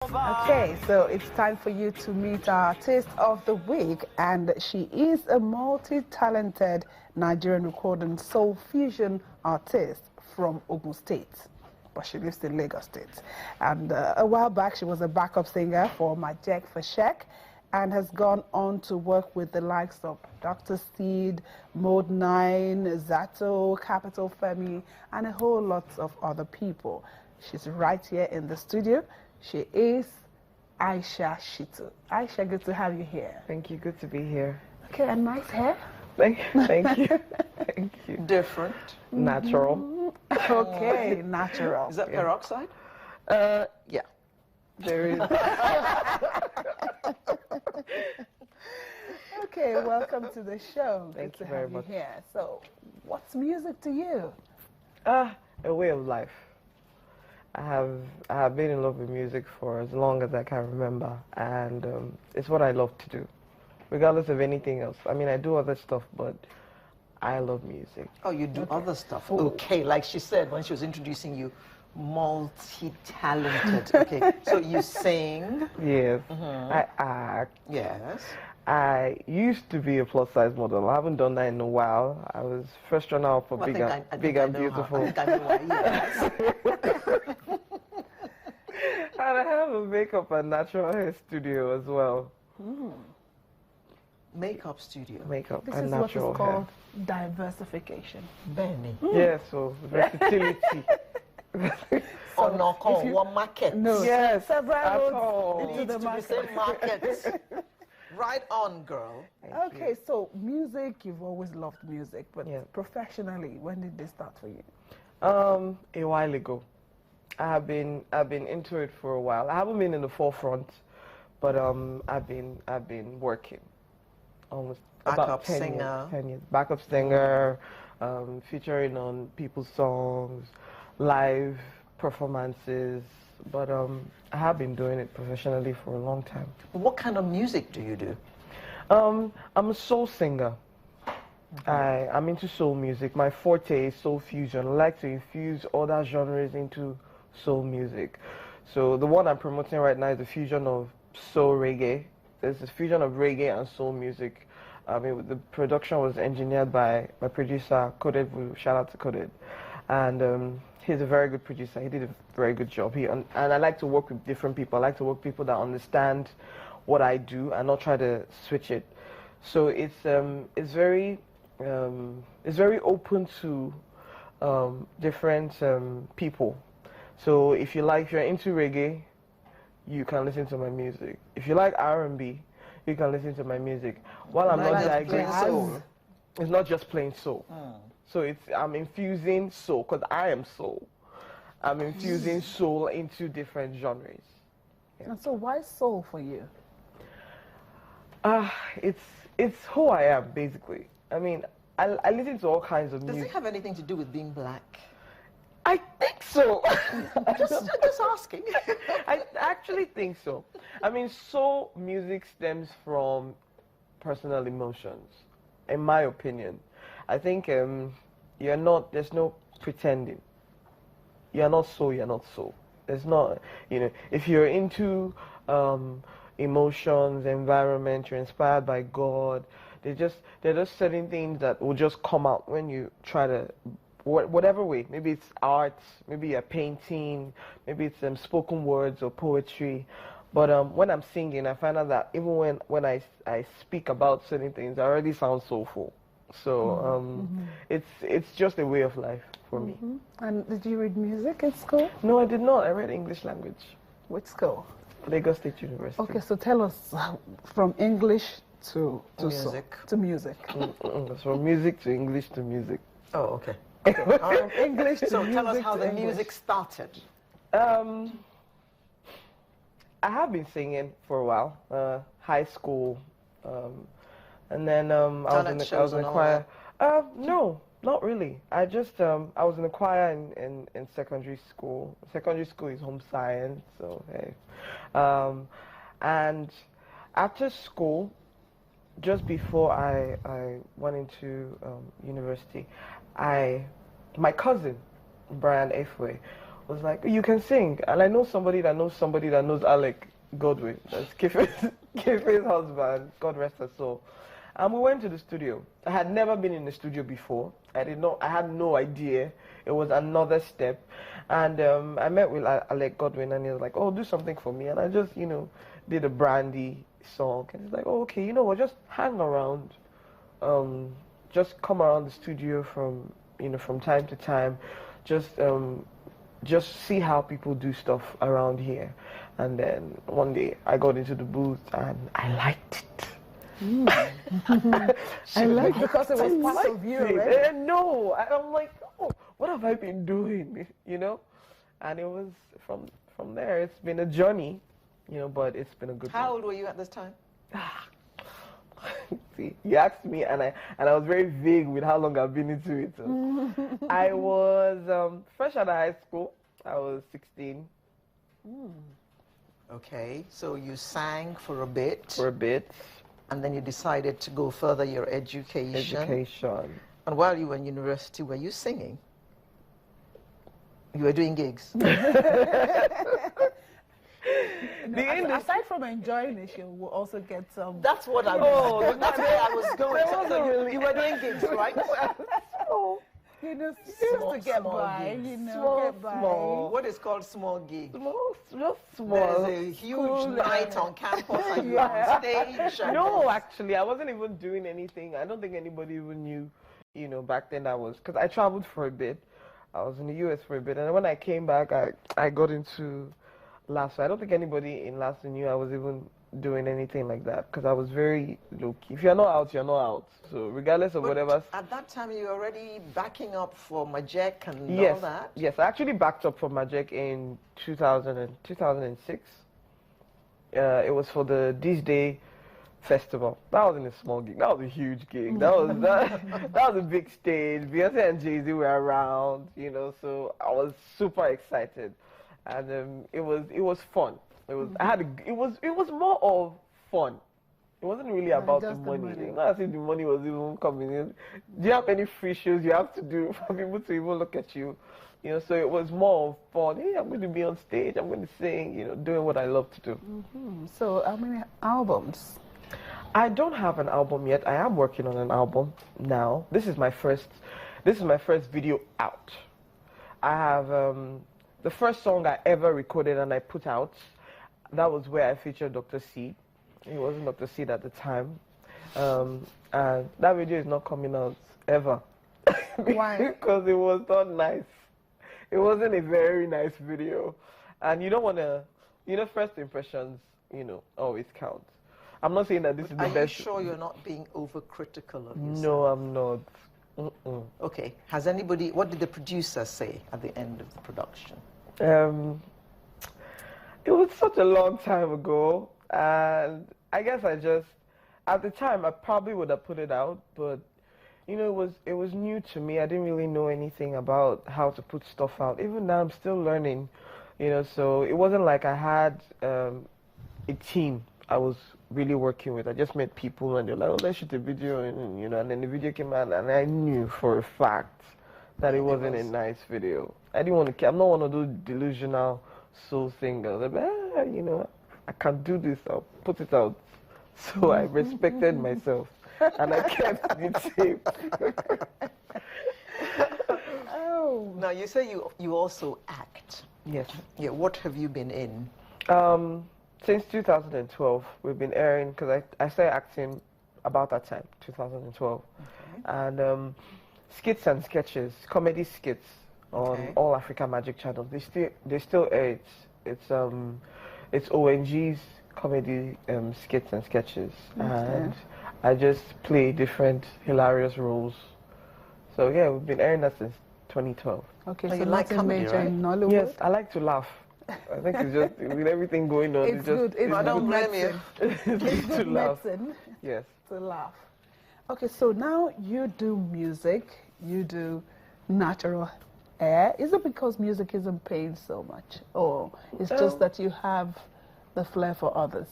Okay, so it's time for you to meet our artist of the week, and she is a multi-talented Nigerian recording soul fusion artist from Ogun State, but she lives in Lagos State. And a while back, she was a backup singer for Majek for Shek, and has gone on to work with the likes of Dr. Seed, Mode 9, Zato, Capital Femi, and a whole lot of other people. She's right here in the studio. She is Aisha Shittu. Aisha, good to have you here. Thank you. Good to be here. Okay, and nice hair. Thank you. Thank you. Different. Natural. Okay, natural. Is that peroxide? Yeah. There is. Okay, welcome to the show. Thank good you to very have much. You here. So, what's music to you? A way of life. I have been in love with music for as long as I can remember, and it's what I love to do, regardless of anything else. I mean, I do other stuff, but I love music. Oh, you do other stuff. Okay, like she said when she was introducing you, multi-talented. Okay, so you sing. Yes. I act. Yes. I used to be a plus-size model. I haven't done that in a while. I was first runner up for Big and Beautiful. I think I know why, yes. And I have a makeup and natural hair studio as well. Makeup studio. Makeup This and is what natural is hair. called diversification. Benny. Yeah, so versatility. Or not call one market. No, Yes, several at roads all. into Needs the to be market. same market. Right on, girl. Okay, so music, you've always loved music, but Yeah. professionally, when did this start for you? A while ago. I've been into it for a while. I haven't been in the forefront, but I've been working almost Backup about 10 singer. years. 10 years. Backup singer, featuring on people's songs, live performances. But I have been doing it professionally for a long time. What kind of music do you do? I'm a soul singer. I'm into soul music. My forte is soul fusion. I like to infuse other genres into soul music. So the one I'm promoting right now is a fusion of soul reggae. There's a fusion of reggae and soul music. I mean, the production was engineered by my producer, Coded. Shout out to Coded. And he's a very good producer. He did a very good job. And I like to work with different people. I like to work with people that understand what I do and not try to switch it. So it's very open to different people. So if you're into reggae, you can listen to my music. If you like R&B, you can listen to my music. While I'm not diagnosed, soul. it's not just plain soul. So I'm infusing soul because I am soul. I'm infusing soul into different genres. And so why soul for you? It's who I am basically. I mean, I listen to all kinds of Does music. it have anything to do with being black? I think so. Just asking. I actually think so. I mean, soul music stems from personal emotions, in my opinion. I think there's no pretending. You're not so, you're not so. There's not, if you're into emotions, environment, you're inspired by God, they're just certain things that will just come out when you try to, whatever way. Maybe it's art, maybe a painting, maybe it's spoken words or poetry. But when I'm singing, I find out that even when I speak about certain things, I already sound soulful. So it's just a way of life for me. And did you read music at school? No, I did not. I read English language. Which school? Lagos State University. Okay, so tell us from English to Music. To music. From music to English to music. Oh, okay. From English to So music tell us how to the English. music started. I have been singing for a while, high school, and then I was in the choir. No, not really. I was in the choir in secondary school. Secondary school is home science, so hey. And after school, just before I went into university, my cousin Brian Efwe was like, you can sing. And I know somebody that knows somebody that knows Alec Godwin. That's Kefe's husband, God rest her soul. And we went to the studio. I had never been in the studio before. I had no idea. It was another step. And I met with Alec Godwin, and he was like, oh, do something for me. And I just, did a Brandy song. And he's like, oh, okay, you know what, just hang around. Just come around the studio from time to time. Just see how people do stuff around here. And then one day I got into the booth and I liked it. I like it because it was part of you, right? No, I'm like, oh, what have I been doing? And it was from there. It's been a journey, but it's been a good. How old were you at this time? See, you asked me, and I was very vague with how long I've been into it. So. I was fresh out of high school. I was 16. Okay, so you sang for a bit. For a bit. And then you decided to go further your education. And while you were in university, were you singing? You were doing gigs? Aside from enjoying it, you will also get some... That's what I was. That's where I was going. You were doing gigs, right? Just to get by, small. What is called small gigs? Just small. There's a huge night on campus and you're on stage. No, actually, I wasn't even doing anything. I don't think anybody even knew, back then because I traveled for a bit. I was in the US for a bit, and when I came back, I got into LASO. I don't think anybody in LASO knew I was even doing anything like that, because I was very low-key. If you're not out, you're not out. So regardless of whatever... At that time, you were already backing up for Majek and all that? Yes, I actually backed up for Majek in 2006. It was for the This Day Festival. That wasn't a small gig. That was a huge gig. That was a big stage. Beyonce and Jay-Z were around, so I was super excited. And it was fun. It was more of fun. It wasn't really about the money. Not as if the money was even coming in. Do you have any free shows you have to do for people to even look at you? So it was more of fun. Hey, I'm going to be on stage. I'm going to sing. Doing what I love to do. So how many albums? I don't have an album yet. I am working on an album now. This is my first video out. I have the first song I ever recorded and I put out. That was where I featured Dr. C. He wasn't Dr. C at the time. And that video is not coming out ever. Why? Because it was not nice. It wasn't a very nice video. And you don't want to, first impressions, always count. I'm not saying that this is the best. Are you sure you're not being overcritical of yourself? No, I'm not. Okay. What did the producer say at the end of the production? It was such a long time ago, and I guess at the time, I probably would have put it out, but, it was new to me. I didn't really know anything about how to put stuff out. Even now, I'm still learning, so it wasn't like I had a team I was really working with. I just met people, and they're like, oh, let's shoot a video, and then the video came out, and I knew for a fact that it wasn't a nice video. I didn't want to. I'm not one of those delusional soul singers. Like, I can't do this. I'll put it out. So I respected myself, and I kept it safe. Oh. Now you say you also act. Yes. Yeah. What have you been in? Since 2012, we've been airing, because I started acting about that time, 2012, and skits and sketches, comedy skits on All Africa Magic Channel. They still air it. It's ONG's comedy skits and sketches, and I just play different hilarious roles. So yeah, we've been airing that since 2012. Okay, so you like comedy, right? in Nollywood? Yes, I like to laugh. I think it's just with everything going on. It's good. I don't blame you. It's good medicine. Yes. To laugh. Okay, so now you do music. You do natural hair. Is it because music isn't paying so much, or it's just that you have the flair for others?